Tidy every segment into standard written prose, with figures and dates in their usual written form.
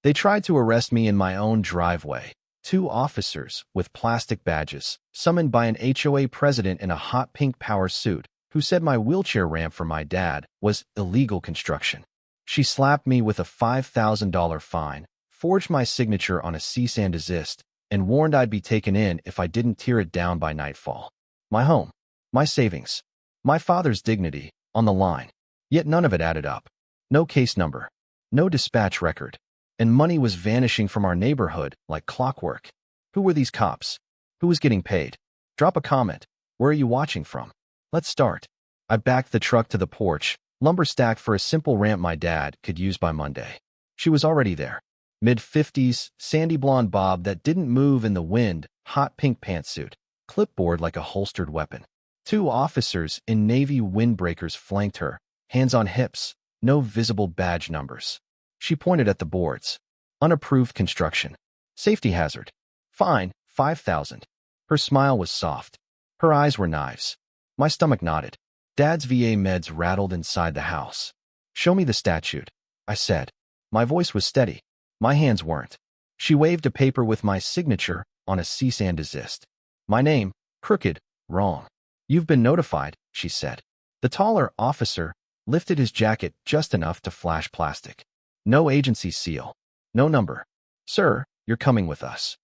They tried to arrest me in my own driveway. Two officers with plastic badges, summoned by an HOA president in a hot pink power suit, who said my wheelchair ramp for my dad was illegal construction. She slapped me with a $5,000 fine, forged my signature on a cease and desist, and warned I'd be taken in if I didn't tear it down by nightfall. My home, my savings, my father's dignity, on the line. Yet none of it added up. No case number, no dispatch record, and money was vanishing from our neighborhood like clockwork. Who were these cops? Who was getting paid? Drop a comment. Where are you watching from? Let's start. I backed the truck to the porch, lumber stacked for a simple ramp my dad could use by Monday. She was already there. Mid-50s, sandy blonde bob that didn't move in the wind, hot pink pantsuit, clipboard like a holstered weapon. Two officers in navy windbreakers flanked her, hands on hips, no visible badge numbers. She pointed at the boards. Unapproved construction. Safety hazard. Fine, $5,000. Her smile was soft. Her eyes were knives. My stomach knotted. Dad's VA meds rattled inside the house. Show me the statute, I said. My voice was steady. My hands weren't. She waved a paper with my signature on a cease and desist. My name, crooked, wrong. You've been notified, she said. The taller officer lifted his jacket just enough to flash plastic. No agency seal. No number. Sir, you're coming with us.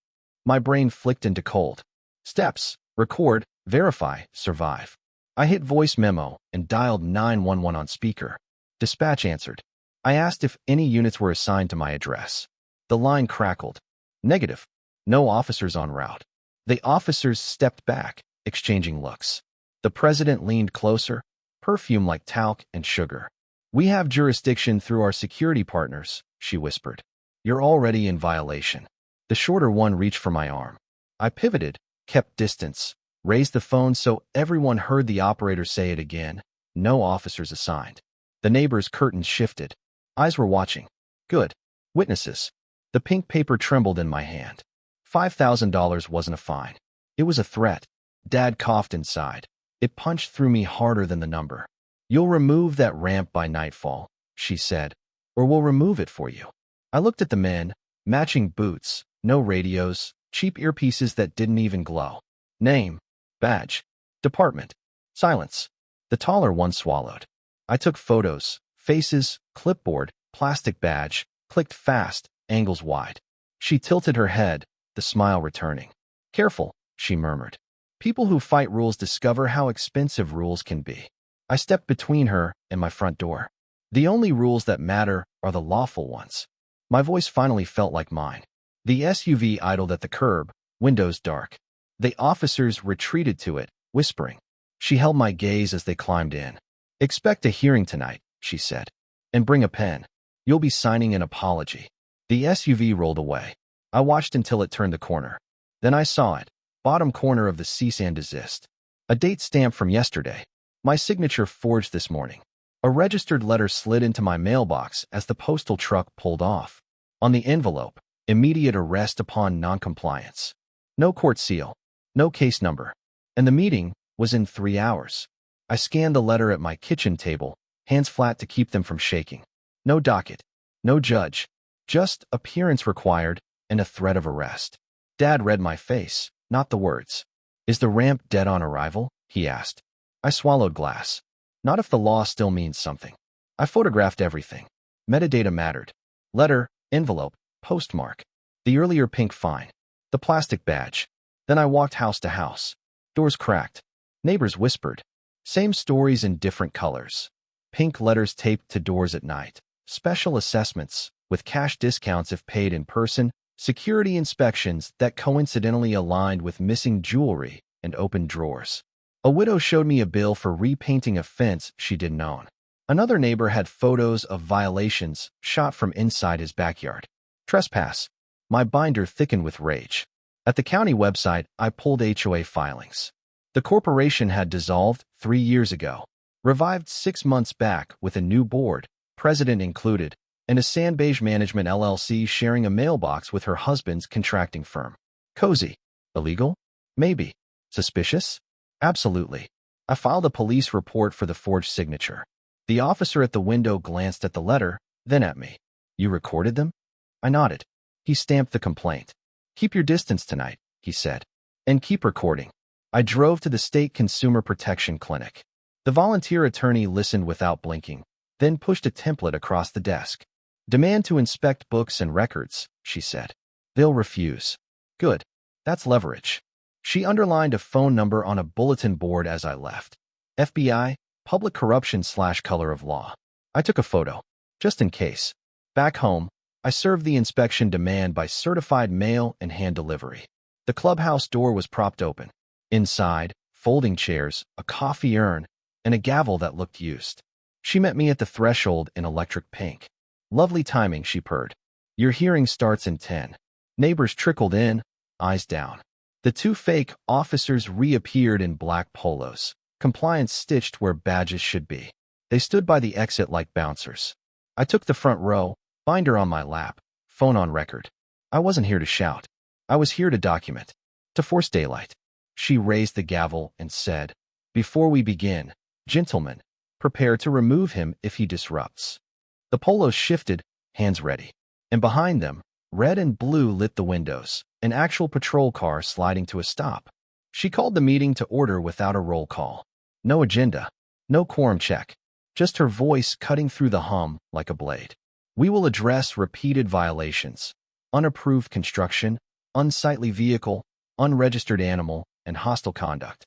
My brain flicked into cold. Steps. Record. Verify. Survive. I hit voice memo and dialed 911 on speaker. Dispatch answered. I asked if any units were assigned to my address. The line crackled. Negative. No officers en route. The officers stepped back, exchanging looks. The president leaned closer, perfume like talc and sugar. We have jurisdiction through our security partners, she whispered. You're already in violation. The shorter one reached for my arm. I pivoted, kept distance, raised the phone so everyone heard the operator say it again. No officers assigned. The neighbor's curtains shifted. Eyes were watching. Good. Witnesses. The pink paper trembled in my hand. $5,000 wasn't a fine. It was a threat. Dad coughed inside. It punched through me harder than the number. You'll remove that ramp by nightfall, she said, or we'll remove it for you. I looked at the men, matching boots, no radios, cheap earpieces that didn't even glow. Name, badge, department, silence. The taller one swallowed. I took photos, faces, clipboard, plastic badge, clicked fast, angles wide. She tilted her head, the smile returning. Careful, she murmured. People who fight rules discover how expensive rules can be. I stepped between her and my front door. The only rules that matter are the lawful ones. My voice finally felt like mine. The SUV idled at the curb, windows dark. The officers retreated to it, whispering. She held my gaze as they climbed in. Expect a hearing tonight, she said. And bring a pen. You'll be signing an apology. The SUV rolled away. I watched until it turned the corner. Then I saw it, bottom corner of the cease and desist. A date stamp from yesterday. My signature forged this morning. A registered letter slid into my mailbox as the postal truck pulled off. On the envelope, immediate arrest upon noncompliance. No court seal. No case number. And the meeting was in 3 hours. I scanned the letter at my kitchen table, hands flat to keep them from shaking. No docket. No judge. Just appearance required and a threat of arrest. Dad read my face, not the words. Is the ramp dead on arrival? He asked. I swallowed glass. Not if the law still means something. I photographed everything. Metadata mattered. Letter, envelope, postmark. The earlier pink fine. The plastic badge. Then I walked house to house. Doors cracked. Neighbors whispered. Same stories in different colors. Pink letters taped to doors at night. Special assessments, with cash discounts if paid in person. Security inspections that coincidentally aligned with missing jewelry and open drawers. A widow showed me a bill for repainting a fence she didn't own. Another neighbor had photos of violations shot from inside his backyard. Trespass. My binder thickened with rage. At the county website, I pulled HOA filings. The corporation had dissolved 3 years ago, revived 6 months back with a new board, president included, and a Sandbeige Management LLC sharing a mailbox with her husband's contracting firm. Cozy. Illegal? Maybe. Suspicious? Absolutely. I filed a police report for the forged signature. The officer at the window glanced at the letter, then at me. You recorded them? I nodded. He stamped the complaint. Keep your distance tonight, he said. And keep recording. I drove to the State Consumer Protection Clinic. The volunteer attorney listened without blinking, then pushed a template across the desk. Demand to inspect books and records, she said. They'll refuse. Good. That's leverage. She underlined a phone number on a bulletin board as I left. FBI, Public Corruption/Color of Law. I took a photo, just in case. Back home, I served the inspection demand by certified mail and hand delivery. The clubhouse door was propped open. Inside, folding chairs, a coffee urn, and a gavel that looked used. She met me at the threshold in electric pink. Lovely timing, she purred. Your hearing starts in 10. Neighbors trickled in, eyes down. The two fake officers reappeared in black polos, compliance stitched where badges should be. They stood by the exit like bouncers. I took the front row, binder on my lap, phone on record. I wasn't here to shout. I was here to document, to force daylight. She raised the gavel and said, Before we begin, gentlemen, prepare to remove him if he disrupts. The polos shifted, hands ready. And behind them, red and blue lit the windows, an actual patrol car sliding to a stop. She called the meeting to order without a roll call. No agenda, no quorum check, just her voice cutting through the hum like a blade. We will address repeated violations, unapproved construction, unsightly vehicle, unregistered animal, and hostile conduct.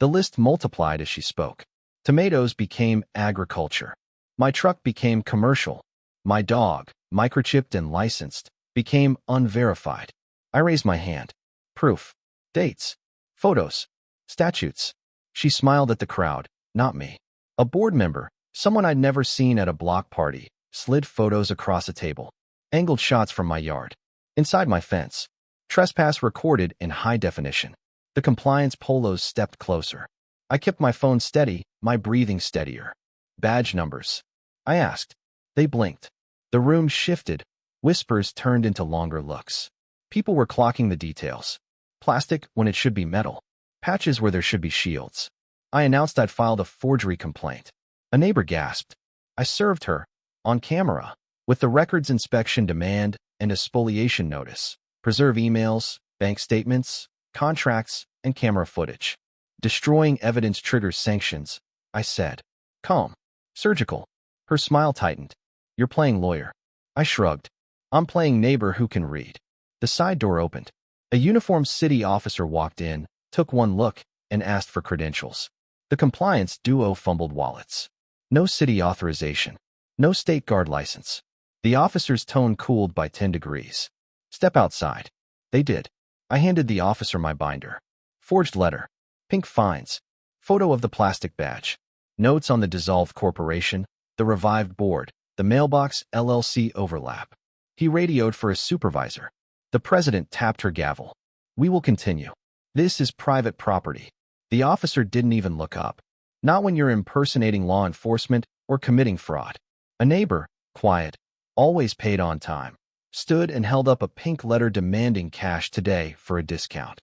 The list multiplied as she spoke. Tomatoes became agriculture. My truck became commercial. My dog, microchipped and licensed, became unverified. I raised my hand. Proof. Dates. Photos. Statutes. She smiled at the crowd, not me. A board member, someone I'd never seen at a block party, slid photos across a table. Angled shots from my yard. Inside my fence. Trespass recorded in high definition. The compliance polos stepped closer. I kept my phone steady, my breathing steadier. Badge numbers. I asked. They blinked. The room shifted. Whispers turned into longer looks. People were clocking the details. Plastic when it should be metal. Patches where there should be shields. I announced I'd filed a forgery complaint. A neighbor gasped. I served her, on camera, with the records inspection demand and a spoliation notice. Preserve emails, bank statements, contracts, and camera footage. Destroying evidence triggers sanctions, I said. Calm. Surgical. Her smile tightened. You're playing lawyer. I shrugged. I'm playing neighbor who can read. The side door opened. A uniformed city officer walked in, took one look, and asked for credentials. The compliance duo fumbled wallets. No city authorization. No state guard license. The officer's tone cooled by 10 degrees. Step outside. They did. I handed the officer my binder. Forged letter. Pink fines. Photo of the plastic badge. Notes on the dissolved corporation, the revived board, the mailbox LLC overlap. He radioed for a supervisor. The president tapped her gavel. We will continue. This is private property. The officer didn't even look up. Not when you're impersonating law enforcement or committing fraud. A neighbor, quiet, always paid on time, stood and held up a pink letter demanding cash today for a discount.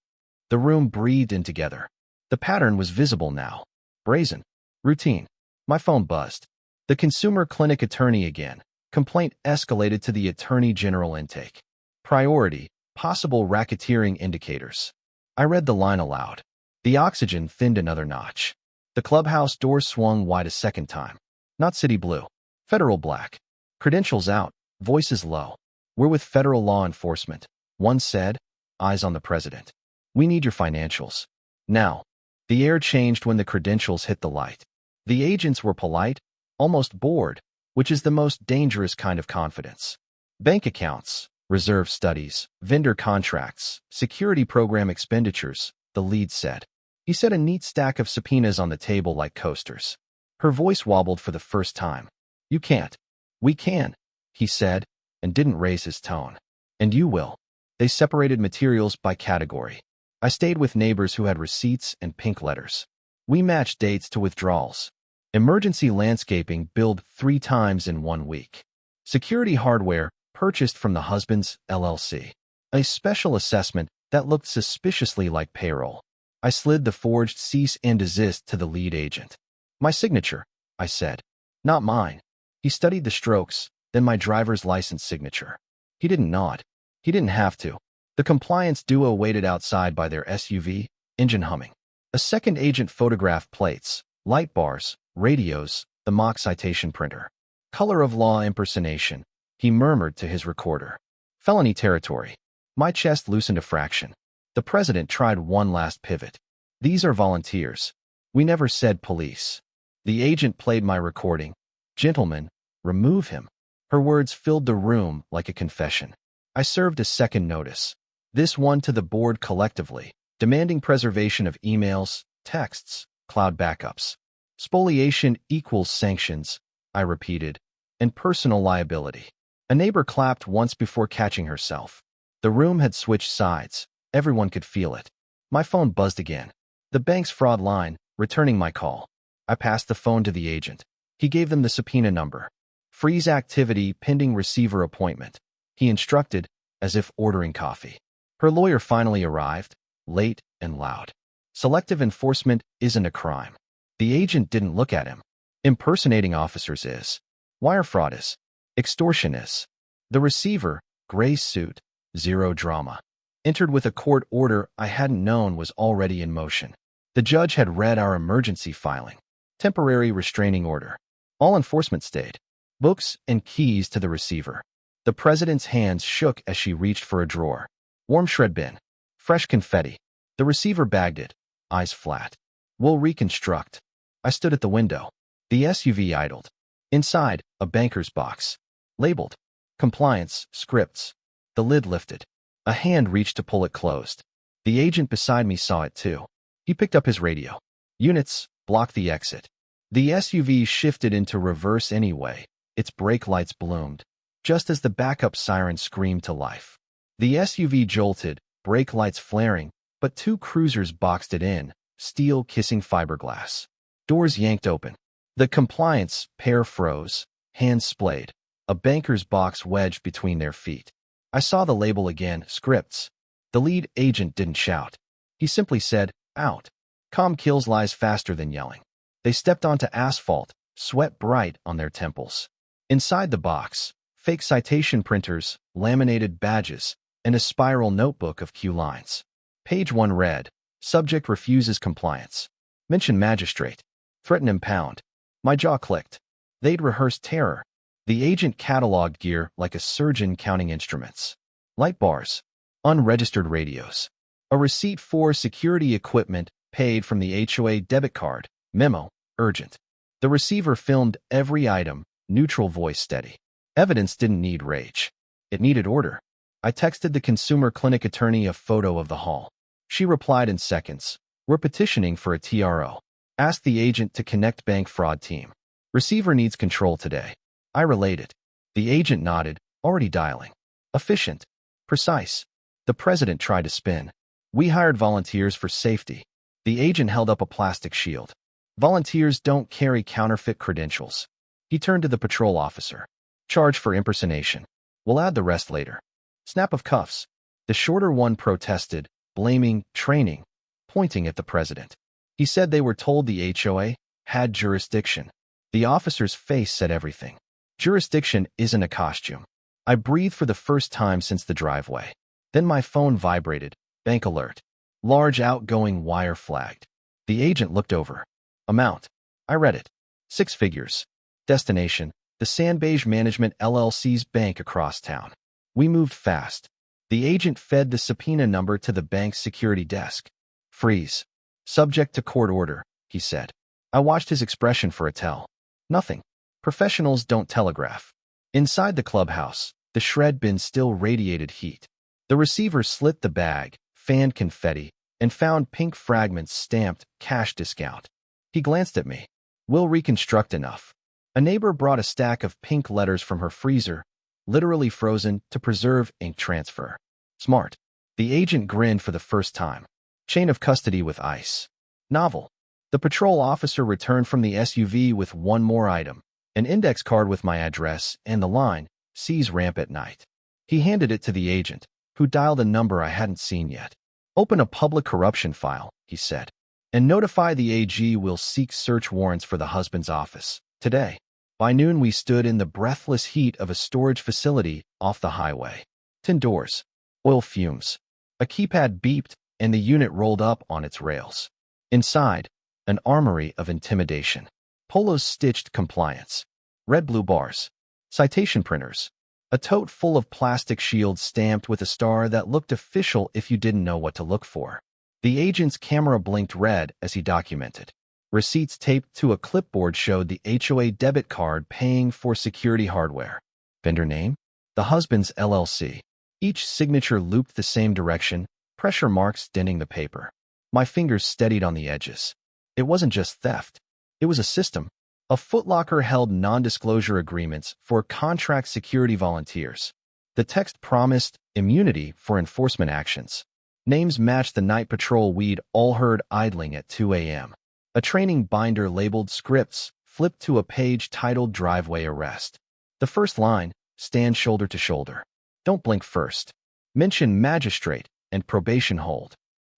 The room breathed in together. The pattern was visible now. Brazen. Routine. My phone buzzed. The consumer clinic attorney again. Complaint escalated to the attorney general intake. Priority. Possible racketeering indicators. I read the line aloud. The oxygen thinned another notch. The clubhouse door swung wide a second time. Not city blue. Federal black. Credentials out. Voices low. We're with federal law enforcement. One said, eyes on the president. We need your financials. Now. The air changed when the credentials hit the light. The agents were polite, almost bored, which is the most dangerous kind of confidence. Bank accounts, reserve studies, vendor contracts, security program expenditures, the lead said. He set a neat stack of subpoenas on the table like coasters. Her voice wobbled for the first time. You can't. We can, he said, and didn't raise his tone. And you will. They separated materials by category. I stayed with neighbors who had receipts and pink letters. We matched dates to withdrawals. Emergency landscaping billed 3 times in 1 week. Security hardware purchased from the husband's LLC. A special assessment that looked suspiciously like payroll. I slid the forged cease and desist to the lead agent. My signature, I said. Not mine. He studied the strokes, then my driver's license signature. He didn't nod. He didn't have to. The compliance duo waited outside by their SUV, engine humming. A second agent photographed plates, light bars, radios, the mock citation printer. Color of law impersonation, he murmured to his recorder. Felony territory. My chest loosened a fraction. The president tried one last pivot. These are volunteers. We never said police. The agent played my recording. Gentlemen, remove him. Her words filled the room like a confession. I served a second notice. This one to the board collectively, demanding preservation of emails, texts, cloud backups. Spoliation equals sanctions, I repeated, and personal liability. A neighbor clapped once before catching herself. The room had switched sides. Everyone could feel it. My phone buzzed again. The bank's fraud line, returning my call. I passed the phone to the agent. He gave them the subpoena number. Freeze activity pending receiver appointment. He instructed, as if ordering coffee. Her lawyer finally arrived, late and loud. Selective enforcement isn't a crime. The agent didn't look at him. Impersonating officers is. Wire fraud is. Extortion is. The receiver, gray suit, zero drama. Entered with a court order I hadn't known was already in motion. The judge had read our emergency filing. Temporary restraining order. All enforcement stayed. Books and keys to the receiver. The president's hands shook as she reached for a drawer. Warm shred bin. Fresh confetti. The receiver bagged it, eyes flat. We'll reconstruct. I stood at the window. The SUV idled. Inside, a banker's box. Labeled. Compliance, scripts. The lid lifted. A hand reached to pull it closed. The agent beside me saw it too. He picked up his radio. Units, block the exit. The SUV shifted into reverse anyway. Its brake lights bloomed, just as the backup siren screamed to life. The SUV jolted, brake lights flaring, but two cruisers boxed it in, steel kissing fiberglass. Doors yanked open. The compliance pair froze, hands splayed, a banker's box wedged between their feet. I saw the label again, scripts. The lead agent didn't shout. He simply said, out. Calm kills lies faster than yelling. They stepped onto asphalt, sweat bright on their temples. Inside the box, fake citation printers, laminated badges, and a spiral notebook of cue lines. Page 1 read, subject refuses compliance. Mention magistrate. Threaten impound. My jaw clicked. They'd rehearsed terror. The agent cataloged gear like a surgeon counting instruments. Light bars. Unregistered radios. A receipt for security equipment paid from the HOA debit card. Memo. Urgent. The receiver filmed every item, neutral voice steady. Evidence didn't need rage. It needed order. I texted the consumer clinic attorney a photo of the hall. She replied in seconds. We're petitioning for a TRO. Asked the agent to connect bank fraud team. Receiver needs control today. I related. The agent nodded, already dialing. Efficient. Precise. The president tried to spin. We hired volunteers for safety. The agent held up a plastic shield. Volunteers don't carry counterfeit credentials. He turned to the patrol officer. Charge for impersonation. We'll add the rest later. Snap of cuffs. The shorter one protested, blaming training, pointing at the president. He said they were told the HOA had jurisdiction. The officer's face said everything. Jurisdiction isn't a costume. I breathed for the first time since the driveway. Then my phone vibrated. Bank alert. Large outgoing wire flagged. The agent looked over. Amount. I read it. 6 figures. Destination. The Sandbeige Management LLC's bank across town. We moved fast. The agent fed the subpoena number to the bank's security desk. Freeze. Subject to court order, he said. I watched his expression for a tell. Nothing. Professionals don't telegraph. Inside the clubhouse, the shred bin still radiated heat. The receiver slit the bag, fanned confetti, and found pink fragments stamped cash discount. He glanced at me. We'll reconstruct enough. A neighbor brought a stack of pink letters from her freezer, literally frozen to preserve ink transfer. Smart. The agent grinned for the first time. Chain of custody with ice. Novel. The patrol officer returned from the SUV with one more item, an index card with my address and the line, "Seize ramp at night." He handed it to the agent, who dialed a number I hadn't seen yet. Open a public corruption file, he said, and notify the AG we'll seek search warrants for the husband's office. Today. By noon we stood in the breathless heat of a storage facility off the highway. Tin doors. Oil fumes. A keypad beeped, and the unit rolled up on its rails. Inside, an armory of intimidation. Polos stitched compliance. Red-blue bars. Citation printers. A tote full of plastic shields stamped with a star that looked official if you didn't know what to look for. The agent's camera blinked red as he documented. Receipts taped to a clipboard showed the HOA debit card paying for security hardware. Vendor name? The husband's LLC. Each signature looped the same direction, pressure marks denting the paper. My fingers steadied on the edges. It wasn't just theft. It was a system. A Foot Locker held non-disclosure agreements for contract security volunteers. The text promised immunity for enforcement actions. Names matched the night patrol we'd all heard idling at 2 a.m. A training binder labeled scripts flipped to a page titled Driveway Arrest. The first line, stand shoulder to shoulder. Don't blink first. Mention magistrate and probation hold.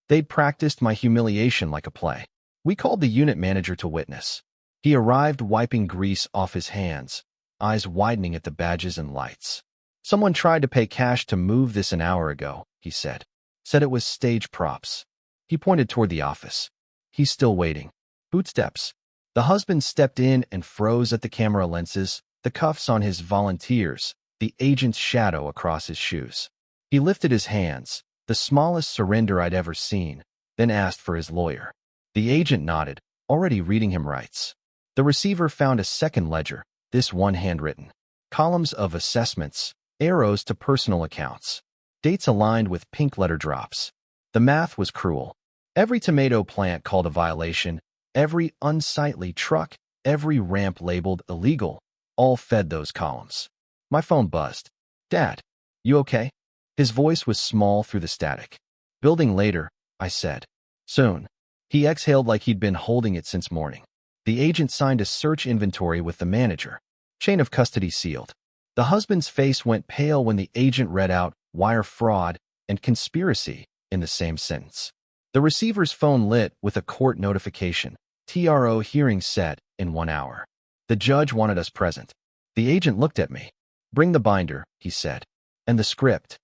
They'd practiced my humiliation like a play. We called the unit manager to witness. He arrived wiping grease off his hands, eyes widening at the badges and lights. Someone tried to pay cash to move this an hour ago, he said. Said it was stage props. He pointed toward the office. He's still waiting. Footsteps. The husband stepped in and froze at the camera lenses, the cuffs on his volunteers, the agent's shadow across his shoes. He lifted his hands, the smallest surrender I'd ever seen, then asked for his lawyer. The agent nodded, already reading him rights. The receiver found a second ledger, this one handwritten. Columns of assessments, arrows to personal accounts. Dates aligned with pink letter drops. The math was cruel. Every tomato plant called a violation, every unsightly truck, every ramp labeled illegal, all fed those columns. My phone buzzed. Dad, you okay? His voice was small through the static. Building later, I said. Soon. He exhaled like he'd been holding it since morning. The agent signed a search inventory with the manager. Chain of custody sealed. The husband's face went pale when the agent read out wire fraud and conspiracy in the same sentence. The receiver's phone lit with a court notification. TRO hearing set in 1 hour. The judge wanted us present. The agent looked at me. Bring the binder, he said. And the script.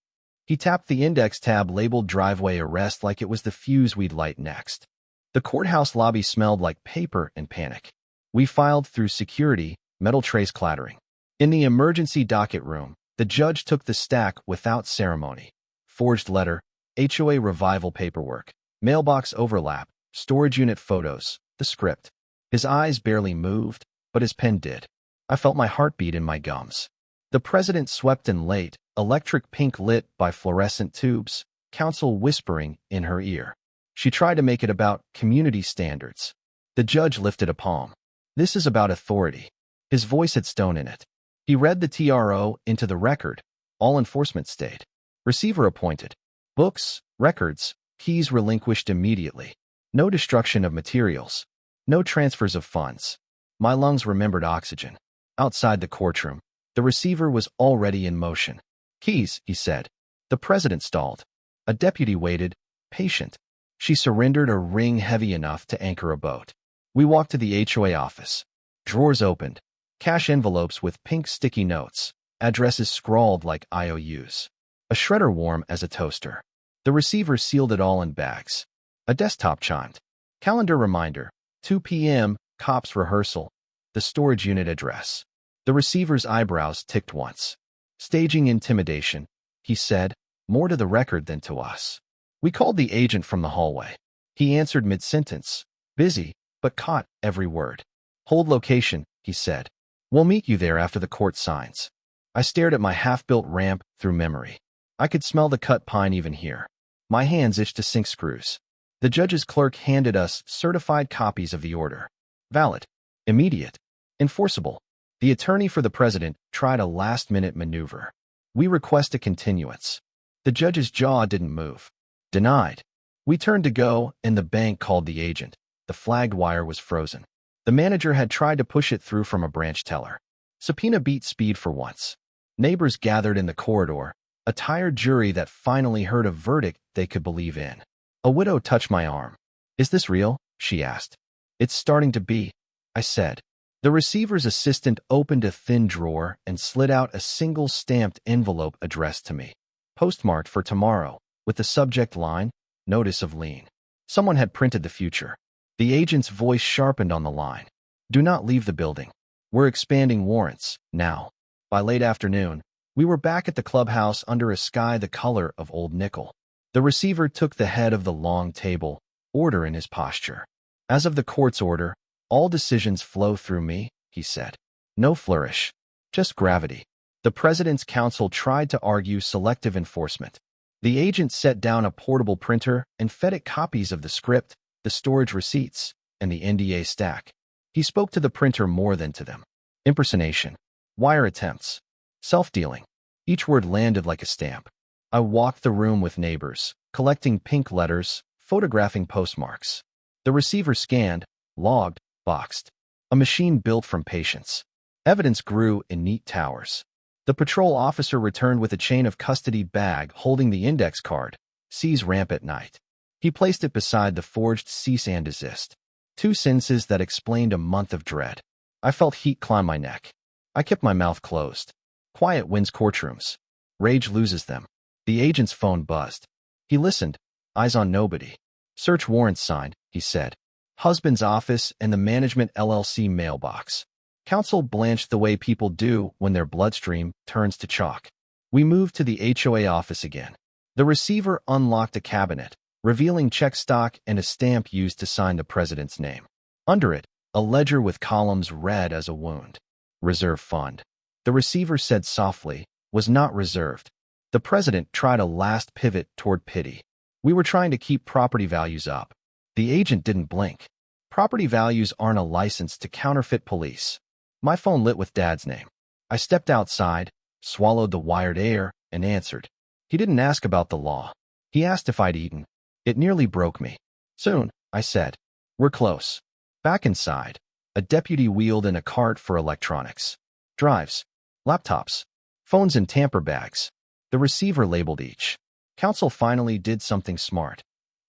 He tapped the index tab labeled Driveway Arrest like it was the fuse we'd light next. The courthouse lobby smelled like paper and panic. We filed through security, metal trays clattering. In the emergency docket room, the judge took the stack without ceremony. Forged letter, HOA revival paperwork, mailbox overlap, storage unit photos, the script. His eyes barely moved, but his pen did. I felt my heartbeat in my gums. The president swept in late, electric pink lit by fluorescent tubes, counsel whispering in her ear. She tried to make it about community standards. The judge lifted a palm. This is about authority. His voice had stone in it. He read the TRO into the record. All enforcement stayed. Receiver appointed. Books, records, keys relinquished immediately. No destruction of materials. No transfers of funds. My lungs remembered oxygen. Outside the courtroom, the receiver was already in motion. Keys, he said. The president stalled. A deputy waited, patient. She surrendered a ring heavy enough to anchor a boat. We walked to the HOA office. Drawers opened. Cash envelopes with pink sticky notes. Addresses scrawled like IOUs. A shredder warm as a toaster. The receiver sealed it all in bags. A desktop chimed. Calendar reminder. 2 p.m. Cops rehearsal. The storage unit address. The receiver's eyebrows ticked once. Staging intimidation, he said, more to the record than to us. We called the agent from the hallway. He answered mid-sentence. Busy, but caught every word. Hold location, he said. We'll meet you there after the court signs. I stared at my half-built ramp through memory. I could smell the cut pine even here. My hands itched to sink screws. The judge's clerk handed us certified copies of the order. Valid. Immediate. Enforceable. The attorney for the president tried a last-minute maneuver. We request a continuance. The judge's jaw didn't move. Denied. We turned to go, and the bank called the agent. The flagged wire was frozen. The manager had tried to push it through from a branch teller. Subpoena beat speed for once. Neighbors gathered in the corridor, a tired jury that finally heard a verdict they could believe in. A widow touched my arm. Is this real? She asked. It's starting to be, I said. The receiver's assistant opened a thin drawer and slid out a single stamped envelope addressed to me. postmarked for tomorrow, with the subject line, Notice of Lien. Someone had printed the future. The agent's voice sharpened on the line. Do not leave the building. We're expanding warrants, now. By late afternoon, we were back at the clubhouse under a sky the color of old nickel. The receiver took the head of the long table, order in his posture. As of the court's order, all decisions flow through me, he said. No flourish, just gravity. The president's counsel tried to argue selective enforcement. The agent set down a portable printer and fed it copies of the script, the storage receipts, and the NDA stack. He spoke to the printer more than to them. Impersonation, wire attempts, self-dealing. Each word landed like a stamp. I walked the room with neighbors, collecting pink letters, photographing postmarks. The receiver scanned, logged, boxed. A machine built from patience. Evidence grew in neat towers. The patrol officer returned with a chain of custody bag holding the index card, Seize ramp at night. He placed it beside the forged cease and desist. 2 sentences that explained a month of dread. I felt heat climb my neck. I kept my mouth closed. Quiet wins courtrooms. Rage loses them. The agent's phone buzzed. He listened, eyes on nobody. Search warrant signed, he said. Husband's office and the management LLC mailbox. Counsel blanched the way people do when their bloodstream turns to chalk. We moved to the HOA office again. The receiver unlocked a cabinet, revealing check stock and a stamp used to sign the president's name. Under it, a ledger with columns red as a wound. Reserve fund. The receiver said softly, was not reserved. The president tried a last pivot toward pity. We were trying to keep property values up. The agent didn't blink. Property values aren't a license to counterfeit police. My phone lit with Dad's name. I stepped outside, swallowed the wired air, and answered. He didn't ask about the law. He asked if I'd eaten. It nearly broke me. Soon, I said. We're close. Back inside, a deputy wheeled in a cart for electronics. Drives, laptops, phones and tamper bags. The receiver labeled each. Counsel finally did something smart.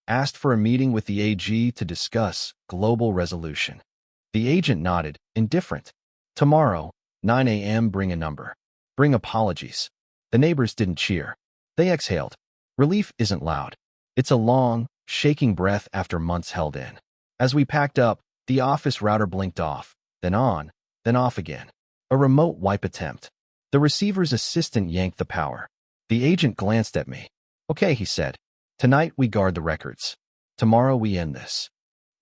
Asked for a meeting with the AG to discuss global resolution. The agent nodded, indifferent. Tomorrow, 9 a.m. bring a number. Bring apologies. The neighbors didn't cheer. They exhaled. Relief isn't loud. It's a long, shaking breath after months held in. As we packed up, the office router blinked off, then on, then off again. A remote wipe attempt. The receiver's assistant yanked the power. The agent glanced at me. Okay, he said. Tonight we guard the records. Tomorrow we end this.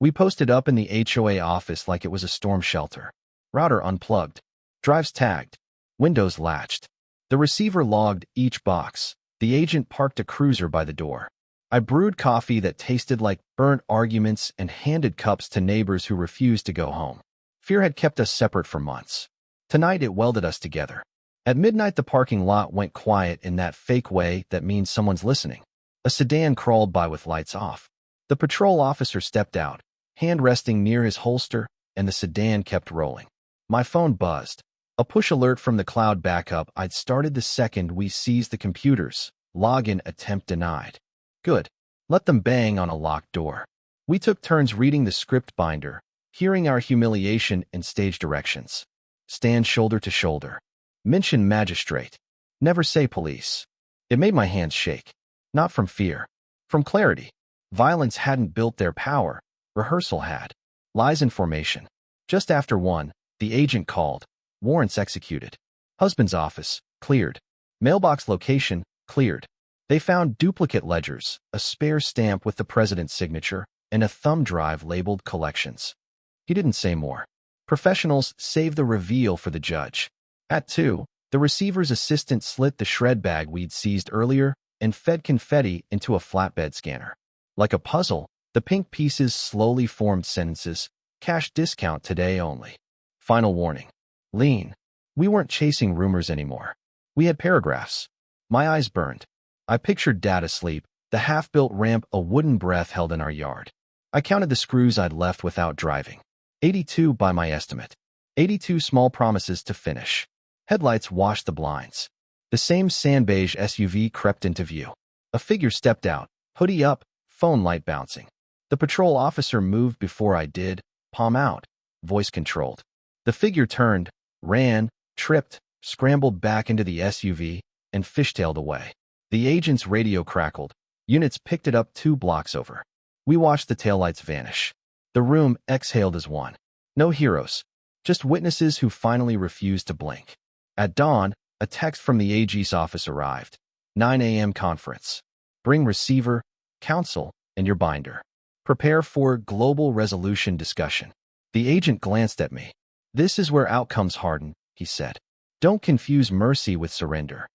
We posted up in the HOA office like it was a storm shelter. Router unplugged. Drives tagged. Windows latched. The receiver logged each box. The agent parked a cruiser by the door. I brewed coffee that tasted like burnt arguments and handed cups to neighbors who refused to go home. Fear had kept us separate for months. Tonight it welded us together. At midnight the parking lot went quiet in that fake way that means someone's listening. A sedan crawled by with lights off. The patrol officer stepped out, hand resting near his holster, and the sedan kept rolling. My phone buzzed. A push alert from the cloud backup I'd started the second we seized the computers. Login attempt denied. Good. Let them bang on a locked door. We took turns reading the script binder, hearing our humiliation and stage directions. Stand shoulder to shoulder. Mention magistrate. Never say police. It made my hands shake. Not from fear. From clarity. Violence hadn't built their power. Rehearsal had. Lies in formation. Just after 1, the agent called. Warrants executed. Husband's office, cleared. Mailbox location, cleared. They found duplicate ledgers, a spare stamp with the president's signature, and a thumb drive labeled collections. He didn't say more. Professionals save the reveal for the judge. At 2, the receiver's assistant slit the shred bag we'd seized earlier and fed confetti into a flatbed scanner. Like a puzzle, the pink pieces slowly formed sentences. Cash discount today only. Final warning. Lien. We weren't chasing rumors anymore. We had paragraphs. My eyes burned. I pictured Dad asleep, the half-built ramp a wooden breath held in our yard. I counted the screws I'd left without driving. 82 by my estimate. 82 small promises to finish. Headlights washed the blinds. The same sand beige SUV crept into view. A figure stepped out, hoodie up, phone light bouncing. The patrol officer moved before I did, palm out, voice controlled. The figure turned, ran, tripped, scrambled back into the SUV, and fishtailed away. The agent's radio crackled. Units picked it up 2 blocks over. We watched the taillights vanish. The room exhaled as one. No heroes, just witnesses who finally refused to blink. At dawn, a text from the AG's office arrived. 9 a.m. conference. Bring receiver, counsel, and your binder. Prepare for global resolution discussion. The agent glanced at me. This is where outcomes harden, he said. Don't confuse mercy with surrender.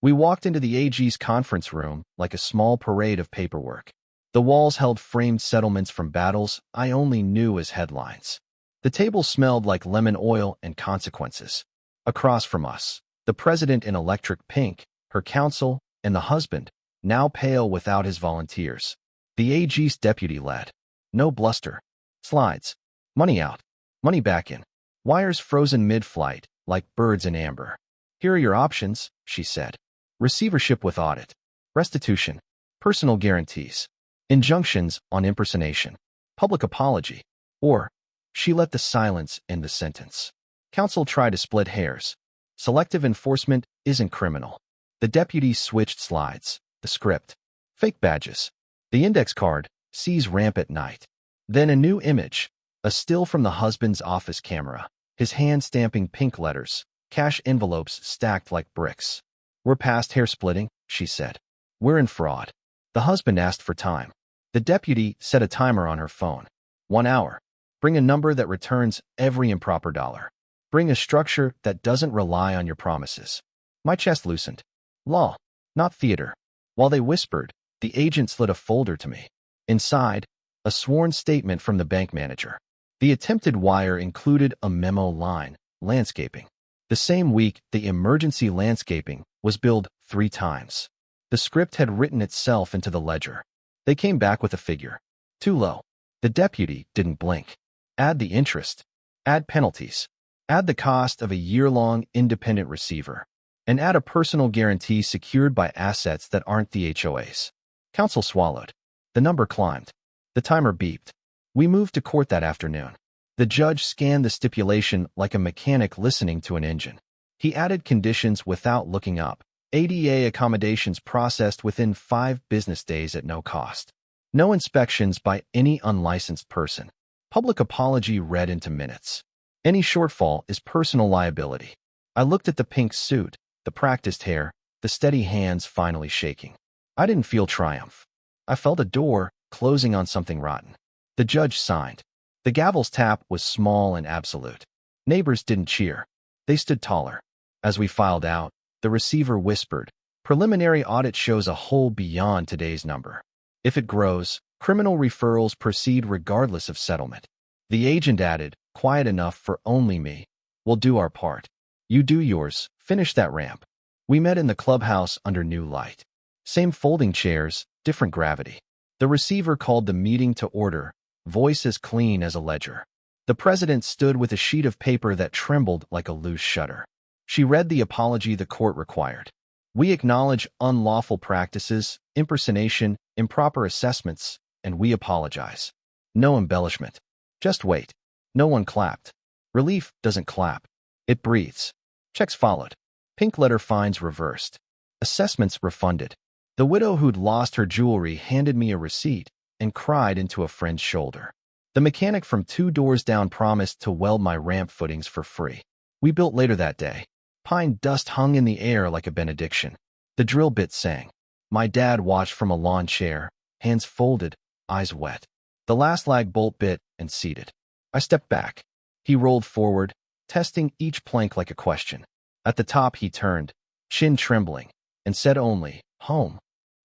We walked into the AG's conference room like a small parade of paperwork. The walls held framed settlements from battles I only knew as headlines. The table smelled like lemon oil and consequences. Across from us, the president in electric pink, her counsel, and the husband, now pale without his volunteers. The AG's deputy led. No bluster. Slides. Money out. Money back in. Wires frozen mid-flight, like birds in amber. Here are your options, she said. Receivership with audit. Restitution. Personal guarantees. Injunctions on impersonation. Public apology. Or, she let the silence end the sentence. Counsel tried to split hairs. Selective enforcement isn't criminal. The deputy switched slides. The script. Fake badges. The index card. Sees ramp at night. Then a new image. A still from the husband's office camera. His hand stamping pink letters. Cash envelopes stacked like bricks. We're past hair splitting, she said. We're in fraud. The husband asked for time. The deputy set a timer on her phone. 1 hour. Bring a number that returns every improper dollar. Bring a structure that doesn't rely on your promises. My chest loosened. Law, not theater. While they whispered, the agent slid a folder to me. Inside, a sworn statement from the bank manager. The attempted wire included a memo line, landscaping. The same week, the emergency landscaping was billed 3 times. The script had written itself into the ledger. They came back with a figure. Too low. The deputy didn't blink. Add the interest. Add penalties. Add the cost of a year-long independent receiver. And add a personal guarantee secured by assets that aren't the HOAs. Counsel swallowed. The number climbed. The timer beeped. We moved to court that afternoon. The judge scanned the stipulation like a mechanic listening to an engine. He added conditions without looking up. ADA accommodations processed within 5 business days at no cost. No inspections by any unlicensed person. Public apology read into minutes. Any shortfall is personal liability. I looked at the pink suit, the practiced hair, the steady hands finally shaking. I didn't feel triumph. I felt a door closing on something rotten. The judge signed. The gavel's tap was small and absolute. Neighbors didn't cheer. They stood taller. As we filed out, the receiver whispered, "Preliminary audit shows a hole beyond today's number. If it grows, criminal referrals proceed regardless of settlement." The agent added, quiet enough for only me, "We'll do our part. You do yours, finish that ramp." We met in the clubhouse under new light. Same folding chairs, different gravity. The receiver called the meeting to order, voice as clean as a ledger. The president stood with a sheet of paper that trembled like a loose shutter. She read the apology the court required. "We acknowledge unlawful practices, impersonation, improper assessments, and we apologize." No embellishment. Just wait. No one clapped. Relief doesn't clap. It breathes. Checks followed. Pink letter fines reversed. Assessments refunded. The widow who'd lost her jewelry handed me a receipt and cried into a friend's shoulder. The mechanic from 2 doors down promised to weld my ramp footings for free. We built later that day. Pine dust hung in the air like a benediction. The drill bit sang. My dad watched from a lawn chair, hands folded, eyes wet. The last lag bolt bit and seated. I stepped back. He rolled forward, testing each plank like a question. At the top he turned, chin trembling, and said only, "Home."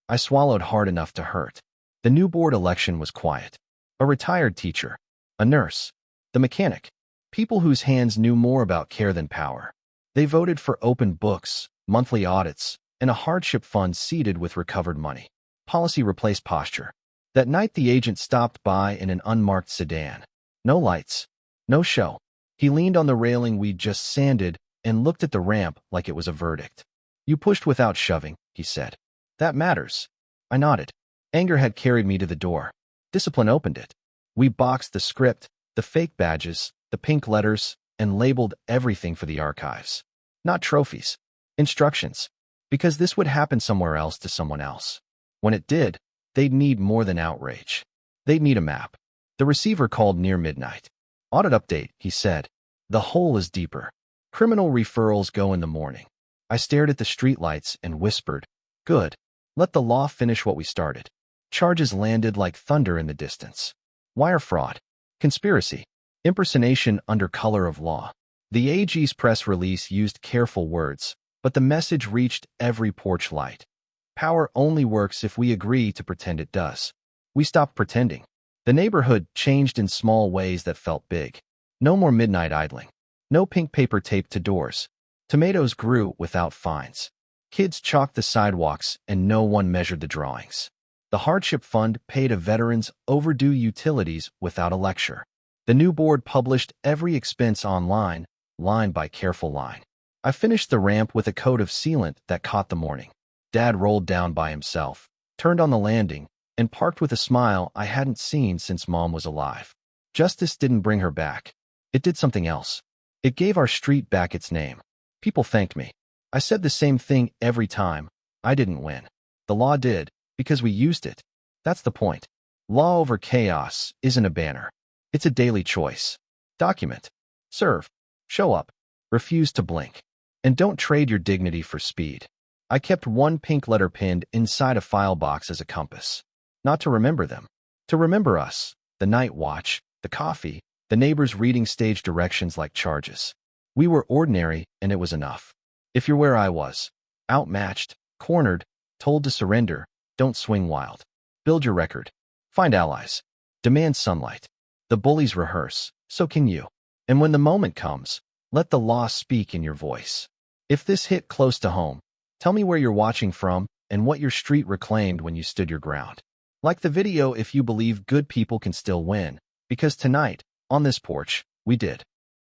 I swallowed hard enough to hurt. The new board election was quiet. A retired teacher, a nurse, the mechanic, people whose hands knew more about care than power. They voted for open books, monthly audits, and a hardship fund seeded with recovered money. Policy replaced posture. That night the agent stopped by in an unmarked sedan. No lights. No show. He leaned on the railing we'd just sanded and looked at the ramp like it was a verdict. "You pushed without shoving," he said. "That matters." I nodded. Anger had carried me to the door. Discipline opened it. We boxed the script, the fake badges, the pink letters, and labeled everything for the archives. Not trophies. Instructions. because this would happen somewhere else to someone else. When it did, they'd need more than outrage. They'd need a map. The receiver called near midnight. Audit update, he said. The hole is deeper. Criminal referrals go in the morning. I stared at the streetlights and whispered, good. Let the law finish what we started. Charges landed like thunder in the distance. Wire fraud. Conspiracy. Impersonation under color of law. The AG's press release used careful words, but the message reached every porch light. Power only works if we agree to pretend it does. We stopped pretending. The neighborhood changed in small ways that felt big. No more midnight idling. No pink paper taped to doors. Tomatoes grew without fines. Kids chalked the sidewalks and no one measured the drawings. The hardship fund paid a veteran's overdue utilities without a lecture. The new board published every expense online, line by careful line. I finished the ramp with a coat of sealant that caught the morning. Dad rolled down by himself, turned on the landing, and parked with a smile I hadn't seen since Mom was alive. Justice didn't bring her back. It did something else. It gave our street back its name. People thanked me. I said the same thing every time. I didn't win. The law did, because we used it. That's the point. Law over chaos isn't a banner. It's a daily choice. Document. Serve. Show up. Refuse to blink. And don't trade your dignity for speed. I kept one pink letter pinned inside a file box as a compass. Not to remember them. To remember us. The night watch, the coffee, the neighbors reading stage directions like charges. We were ordinary, and it was enough. If you're where I was, outmatched, cornered, told to surrender, don't swing wild. Build your record. Find allies. Demand sunlight. The bullies rehearse, so can you. And when the moment comes, let the law speak in your voice. If this hit close to home, tell me where you're watching from and what your street reclaimed when you stood your ground. Like the video if you believe good people can still win, because tonight, on this porch, we did.